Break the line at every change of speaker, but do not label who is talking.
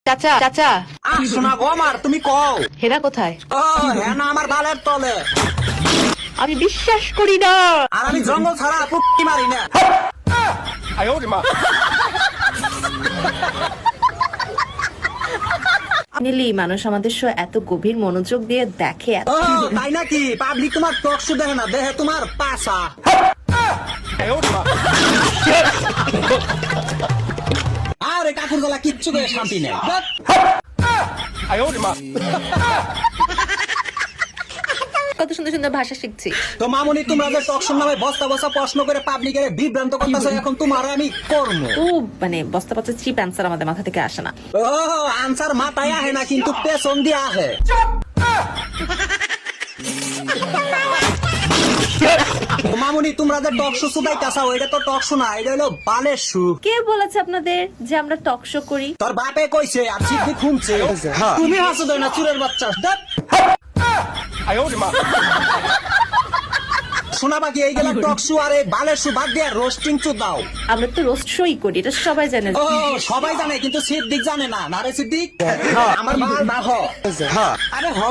চাচা চাচা
শোনা গো আমার, তুমি কও।
হেরা কোথায়?
ও হ্যাঁ না, আমার বালের তলে।
আমি বিশ্বাস করি না।
আর আমি জঙ্গল ছাড়া পুকি মারি না।
মিলি মানুষ আমাদের শো এত গভীর মনোযোগ দিয়ে দেখে
ও তাই নাকি? পাবলিক তোমার টক শো দেখে না, দেখে তোমার পাশা। আরে কাকুর গলা কিচ্ছু করে শান্তি নেই।
কত সুন্দর সুন্দর ভাষা শিখছি।
তো মামুনি, তোমরা যে টক শো নামে বস্তা বস্তা প্রশ্ন করে পাবলিকের বিভ্রান্ত করতেছো, এখন তোমার আমি করব।
ও মানে বস্তা বস্তা চিপ অ্যান্সার আমাদের মাথা থেকে আসে না।
ও আনসার মাথায় আহে না, কিন্তু পেছন দিয়ে আহে। মামুনি, তোমরা যে টক শো শুধাইতাছাও, এটা তো টক শো না, এটা হলো বালের শো।
কে বলেছে আপনাদের যে আমরা টক শো করি?
তোর বাপে কইছে, আর সিদ্ধি খুঁজছে। তুমি হাসো দেয় না, চুরের বাচ্চা। শোনা বাকি এই গেলা টক শো, আর এই বালের শো বাদ দিয়ে রোস্টিং শো দাও।
আমরা তো রোস্ট শোই করি, এটা সবাই জানে।
ও সবাই জানে, কিন্তু সিদ্দিক জানে না। না রে সিদ্দিক, আমার বাল বাহ। আরে হ